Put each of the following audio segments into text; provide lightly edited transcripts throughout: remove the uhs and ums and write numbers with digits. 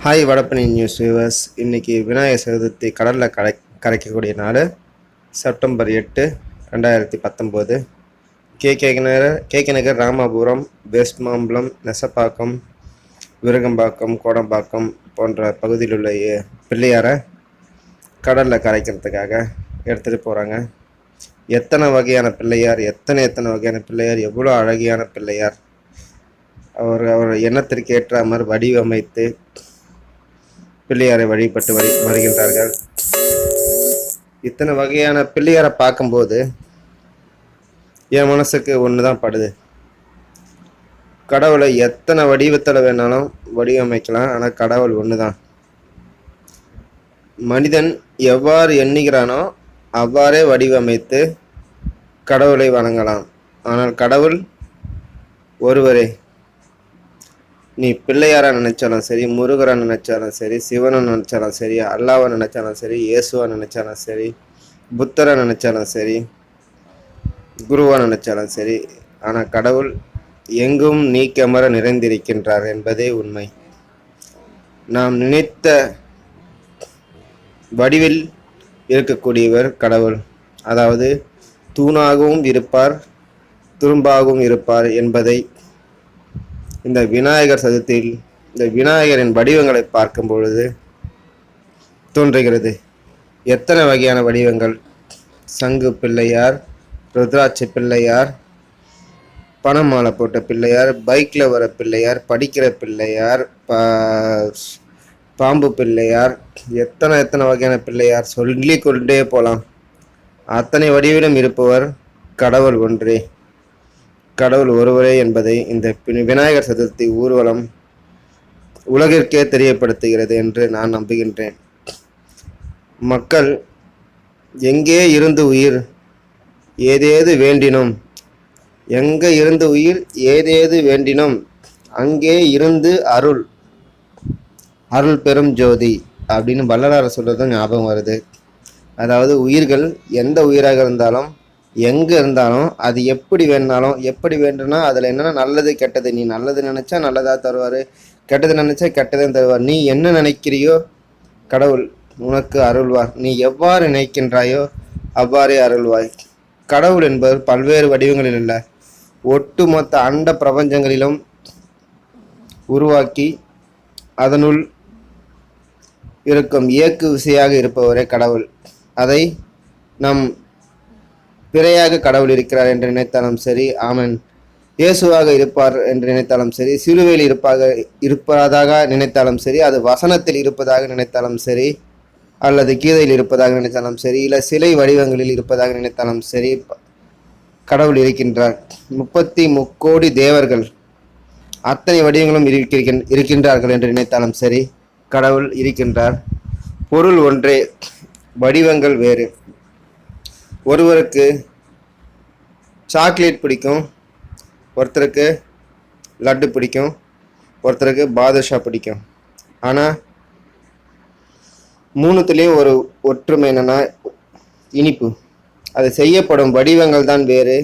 Hi வடப்பனி news viewers. இன்றைக்கி விநாயகர் சதுர்த்தி கடலில் கரைக்கக்கூடிய நாள் செப்டம்பர் 8, 2019. கேகே நகர், ராமாபுரம், வெஸ்ட் மாம்பலம், நெசப்பாக்கம், விருகம்பாக்கம், கோடம்பாக்கம் போன்ற பகுதியில் உள்ள பிள்ளையாரை கடலில் கரைக்கிறதுக்காக எடுத்துகிட்டு போகிறாங்க. எத்தனை வகையான பிள்ளையார், எத்தனை வகையான பிள்ளையார், எவ்வளோ அழகியான பிள்ளையார், அவர் எண்ணத்திற்கு ஏற்ற மாதிரி வடிவமைத்து பிள்ளையாரை வழிபட்டு வருகின்றார்கள். இத்தனை வகையான பிள்ளையாரை பார்க்கும்போது என் மனசுக்கு ஒன்று தான் படுது. கடவுளை எத்தனை வடிவத்தில் வேணாலும் வடிவமைக்கலாம், ஆனால் கடவுள் ஒன்று தான். மனிதன் எவ்வாறு எண்ணுகிறானோ அவ்வாறே வடிவமைத்து கடவுளை வணங்கலாம். ஆனால் கடவுள் ஒருவரே. நீ பிள்ளையாரை நினைச்சாலும் சரி, முருகரை நினைச்சாலும் சரி, சிவனை நினைச்சாலும் சரி, அல்லாவை நினைச்சாலும் சரி, இயேசுவை நினைச்சாலும் சரி, புத்தரை நினைச்சாலும் சரி, குருவா நினைச்சாலும் சரி, ஆனால் கடவுள் எங்கும் நீக்கமர நிறைந்திருக்கின்றார் என்பதே உண்மை. நாம் நினைத்த வடிவில் இருக்கக்கூடியவர் கடவுள். அதாவது தூணாகவும் இருப்பார், துரும்பாகவும் இருப்பார் என்பதை இந்த விநாயகர் சதுர்த்தியில் இந்த விநாயகரின் வடிவங்களை பார்க்கும் பொழுது தோன்றுகிறது. எத்தனை வகையான வடிவங்கள்! சங்கு பிள்ளையார், ருத்ராட்சி பிள்ளையார், பணமாலை போட்ட பிள்ளையார், பைக்கில் வர பிள்ளையார், படிக்கிற பிள்ளையார், பாம்பு பிள்ளையார், எத்தனை வகையான பிள்ளையார் சொல்லி கொண்டே போகலாம். அத்தனை வடிவிலும் இருப்பவர் கடவுள் ஒன்றே, கடவுள் ஒருவரே என்பதை இந்த விநாயகர் சதுர்த்தி ஊர்வலம் உலகிற்கே தெரியப்படுத்துகிறது என்று நான் நம்புகின்றேன். மக்கள் எங்கே இருந்து உயிர் ஏதேது வேண்டினும், எங்கே இருந்து உயிர் ஏதேது வேண்டினும் அங்கே இருந்து அருள் அருள் பெரும் ஜோதி அப்படின்னு வள்ளலார் சொல்றதும் ஞாபகம் வருது. அதாவது உயிர்கள் எந்த உயிராக இருந்தாலும் எங்கே இருந்தாலும் அது எப்படி வேண்டுனா அதில் என்னென்னா நல்லது கெட்டது, நீ நல்லது நினச்சா நல்லதாக தருவார், கெட்டது நினச்சா கெட்டதும் தருவார். நீ என்ன நினைக்கிறியோ கடவுள் உனக்கு அருள்வார், நீ எவ்வாறு நினைக்கின்றாயோ அவ்வாறே அருள்வாய். கடவுள் என்பது பல்வேறு வடிவங்களில் இல்லை, ஒட்டுமொத்த அண்ட பிரபஞ்சங்களிலும் உருவாக்கி அதனுள் இருக்கும் இயக்கு விசையாக இருப்பவரே கடவுள். அதை நம் பிறையாக கடவுள் இருக்கிறார் என்று நினைத்தாலும் சரி, ஆமன் இயேசுவாக இருப்பார் என்று நினைத்தாலும் சரி, சிலுவையில் இருப்பதாக நினைத்தாலும் சரி, அது வசனத்தில் இருப்பதாக நினைத்தாலும் சரி, அல்லது கீதையில் இருப்பதாக நினைத்தாலும் சரி, இல்லை சிலை வடிவங்களில் இருப்பதாக நினைத்தாலும் சரி, கடவுள் இருக்கின்றார். 33 கோடி தேவர்கள் அத்தனை வடிவங்களும் இருக்கின்றார்கள் என்று நினைத்தாலும் சரி, கடவுள் இருக்கின்றார். பொருள் ஒன்றே, வடிவங்கள் வேறு. ஒருவருக்கு சாக்லேட் பிடிக்கும், ஒருத்தருக்கு லட்டு பிடிக்கும், ஒருத்தருக்கு பாதுஷா பிடிக்கும். ஆனால் மூணுத்துலேயும் ஒரு ஒற்றுமை என்னன்னா இனிப்பு. அது செய்யப்படும் வடிவங்கள் தான் வேறு,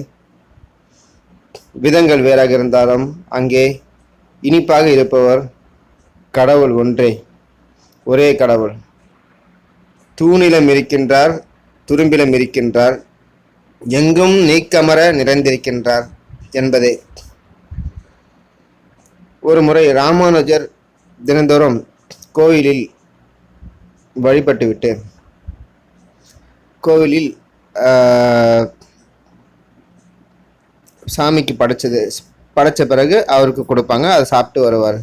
விதங்கள் வேறாக இருந்தாலும் அங்கே இனிப்பாக இருப்பவர் கடவுள் ஒன்றே, ஒரே கடவுள். தூணிலும் இருக்கின்றார், துரும்பிலும் இருக்கின்றார், எங்கும் நீக்கமர நிறைந்திருக்கின்றார் என்பதே. ஒரு முறை ராமானுஜர் தினந்தோறும் கோவிலில் வழிபட்டுவிட்டு கோவிலில் சாமிக்கு படைச்ச பிறகு அவருக்கு கொடுப்பாங்க, அதை சாப்பிட்டு வருவார்.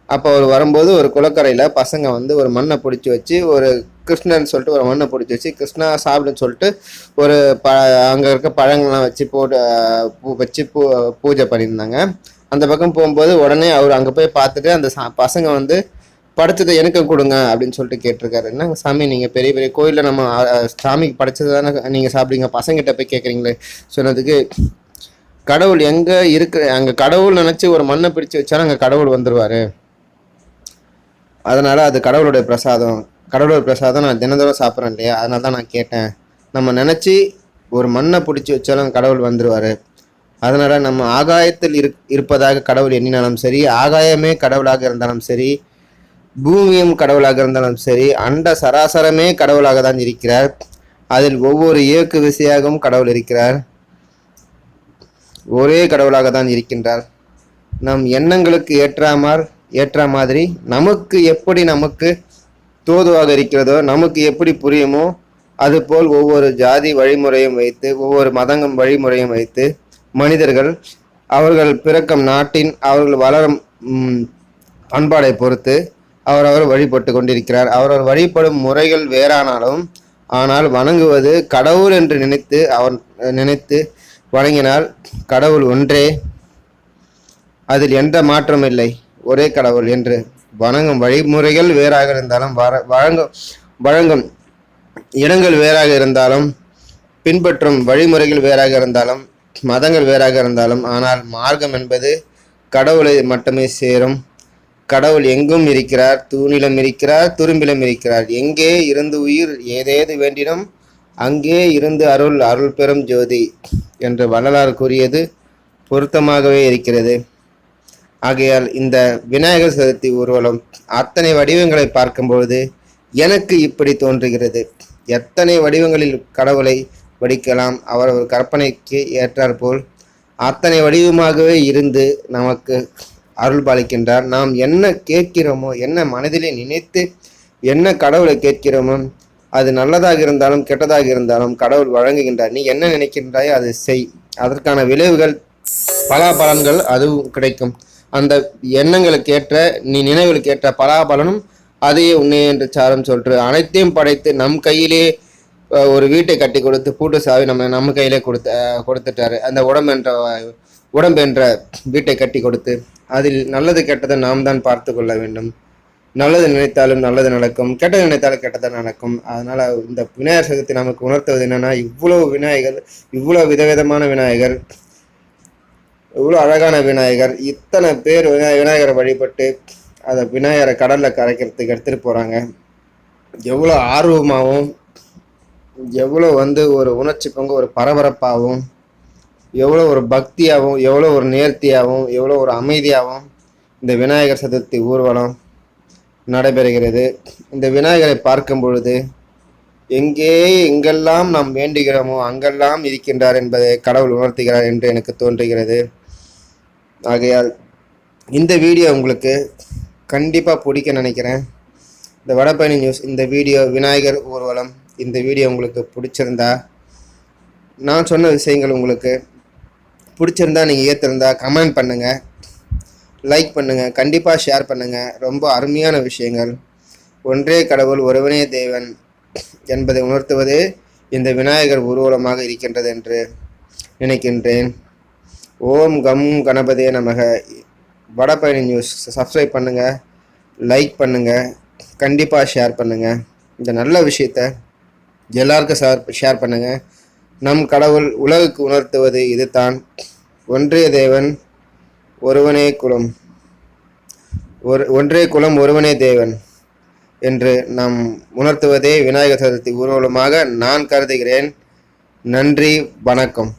அப்போ அவர் வரும்போது ஒரு குளக்கரையில் பசங்க ஒரு மண்ணை பிடிச்சி வச்சு, ஒரு கிருஷ்ணன் சொல்லிட்டு ஒரு மண்ணை பிடிச்சி வச்சு கிருஷ்ணா சாப்பிடுன்னு சொல்லிட்டு ஒரு அங்கே இருக்க பழங்கள்லாம் வச்சு பூஜை பண்ணியிருந்தாங்க. அந்த பக்கம் போகும்போது உடனே அவர் அங்கே போய் பார்த்துட்டு அந்த பசங்க படைச்சதை எனக்கு கொடுங்க அப்படின்னு சொல்லிட்டு கேட்டிருக்காரு. என்னங்க சாமி, நீங்கள் பெரிய பெரிய கோயிலில் நம்ம சாமிக்கு படைச்சது தானே நீங்கள் சாப்பிடுங்க, பசங்கிட்ட போய் கேட்குறீங்களே சொன்னதுக்கு, கடவுள் எங்கே அங்கே கடவுள் நினச்சி ஒரு மண்ணை பிடிச்சி வச்சாலும் அங்கே கடவுள் வந்துடுவார். அதனால் அது கடவுளுடைய பிரசாதம், நான் தினந்தோறும் சாப்பிட்றேன் இல்லையா, அதனால தான் நான் கேட்டேன். நம்ம நினச்சி ஒரு மண்ணை பிடிச்சி வச்சாலும் கடவுள் வந்துடுவார். அதனால் நம்ம ஆகாயத்தில் இருப்பதாக கடவுள் எண்ணினாலும் சரி, ஆகாயமே கடவுளாக இருந்தாலும் சரி, பூமியும் கடவுளாக இருந்தாலும் சரி, அண்ட சராசரமே கடவுளாக தான் இருக்கிறார். அதில் ஒவ்வொரு இயக்கு விசையாகவும் கடவுள் இருக்கிறார். ஒரே கடவுளாக தான் இருக்கின்றார். நம் எண்ணங்களுக்கு ஏற்ற மாதிரி நமக்கு தோதுவாக இருக்கிறதோ, நமக்கு எப்படி புரியுமோ அதுபோல் ஒவ்வொரு ஜாதி வழிமுறையும் வைத்து, ஒவ்வொரு மதங்கும் வழிமுறையும் வைத்து மனிதர்கள் அவர்கள் பிறக்கும் நாட்டின் அவர்கள் வளரும் பண்பாடை பொறுத்து அவரவர் வழிபட்டு கொண்டிருக்கிறார். அவரவர் வழிபடும் முறைகள் வேறானாலும் ஆனால் வணங்குவது கடவுள் என்று நினைத்து வணங்கினால் கடவுள் ஒன்றே, அதில் எந்த மாற்றம் இல்லை, ஒரே கடவுள் என்று. வணங்கும் வழிமுறைகள் வேறாக இருந்தாலும், வழங்கும் இடங்கள் வேறாக இருந்தாலும், பின்பற்றும் வழிமுறைகள் வேறாக இருந்தாலும், மதங்கள் வேறாக இருந்தாலும், ஆனால் மார்க்கம் என்பது கடவுளை மட்டுமே சேரும். கடவுள் எங்கும் இருக்கிறார், தூணிலும் இருக்கிறார், துரும்பிலும் இருக்கிறார். எங்கே இருந்து உயிர் ஏதேது வேண்டினும் அங்கே இருந்து அருள் பெறும் ஜோதி என்று வள்ளலார் கூறியது பொருத்தமாகவே இருக்கிறது. ஆகையால் இந்த விநாயகர் சதுர்த்தி ஊர்வலம் அத்தனை வடிவங்களை பார்க்கும்பொழுது எனக்கு இப்படி தோன்றுகிறது. எத்தனை வடிவங்களில் கடவுளை வடிக்கலாம், அவரவர் கற்பனைக்கு ஏற்றாற்போல் அத்தனை வடிவமாகவே இருந்து நமக்கு அருள் பாலிக்கின்றார். நாம் என்ன கேட்கிறோமோ, என்ன மனதிலே நினைத்து என்ன கடவுளை கேட்கிறோமோ, அது நல்லதாக இருந்தாலும் கெட்டதாக இருந்தாலும் கடவுள் வழங்குகின்றார். நீ என்ன நினைக்கின்றாயோ அதை செய், அதற்கான விளைவுகள் பலாபலன்கள் அதுவும் கிடைக்கும். அந்த எண்ணங்களுக்கு ஏற்ற நீ நினைவுகளுக்கு ஏற்ற பலாபலனும் அதையே உன்னை என்று சாரம் சொல்று. அனைத்தையும் படைத்து நம் கையிலே ஒரு வீட்டை கட்டி கொடுத்து பூட்டு சாவி நம்ம கையிலே கொடுத்துட்டாரு. அந்த உடம்பு என்ற வீட்டை கட்டி கொடுத்து அதில் நல்லது கெட்டதை நாம் தான் பார்த்து கொள்ள வேண்டும். நல்லது நினைத்தாலும் நல்லது நடக்கும், கெட்டது நினைத்தாலும் கெட்டது நடக்கும். அதனால இந்த விநாயகர் சதுர்த்தி நமக்கு உணர்த்துவது என்னன்னா, இவ்வளவு விநாயகர், இவ்வளவு விதவிதமான விநாயகர், இவ்வளோ அழகான விநாயகர், இத்தனை பேர் விநாயகரை வழிபட்டு அதை விநாயகரை கடலில் கரைக்கிறதுக்கு எடுத்துகிட்டு போகிறாங்க. எவ்வளோ ஆர்வமாகவும், எவ்வளோ ஒரு உணர்ச்சி பொங்க ஒரு பரபரப்பாகவும், எவ்வளோ ஒரு பக்தியாகவும், எவ்வளோ ஒரு நேர்த்தியாகவும், எவ்வளோ ஒரு அமைதியாகவும் இந்த விநாயகர் சதுர்த்தி ஊர்வலம் நடைபெறுகிறது. இந்த விநாயகரை பார்க்கும் பொழுது எங்கெல்லாம் நாம் வேண்டுகிறோமோ அங்கெல்லாம் இருக்கின்றார் என்பதை கடவுள் உணர்த்துகிறார் என்று எனக்கு தோன்றுகிறது. ஆகையால் இந்த வீடியோ உங்களுக்கு கண்டிப்பாக பிடிக்க நினைக்கிறேன். இந்த வடபழனி நியூஸ் இந்த வீடியோ விநாயகர் ஊர்வலம் இந்த வீடியோ உங்களுக்கு பிடிச்சிருந்தா, நான் சொன்ன விஷயங்கள் உங்களுக்கு பிடிச்சிருந்தா, நீங்கள் ஏற்றிருந்தா கமெண்ட் பண்ணுங்கள், லைக் பண்ணுங்கள், கண்டிப்பாக ஷேர் பண்ணுங்கள். ரொம்ப அருமையான விஷயங்கள். ஒன்றே கடவுள் ஒருவனே தேவன் என்பதை உணர்த்துவதே இந்த விநாயகர் ஊர்வலமாக இருக்கின்றது என்று நினைக்கின்றேன். ஓம் கம் கணபதே நமக. வடபழனி நியூஸ் சப்ஸ்கிரைப் பண்ணுங்கள், லைக் பண்ணுங்கள், கண்டிப்பாக ஷேர் பண்ணுங்கள். இந்த நல்ல விஷயத்த எல்லாருக்கும் ஷேர் பண்ணுங்கள். நம் கடவுள் உலகுக்கு உணர்த்துவது இதுதான். ஒன்றே தேவன் ஒருவனே குலம், ஒன்றே குலம் ஒருவனே தேவன் என்று நாம் உணர்த்துவதே விநாயகர் சதுர்த்தி ஊர்வலமாக நான் கருதுகிறேன். நன்றி, வணக்கம்.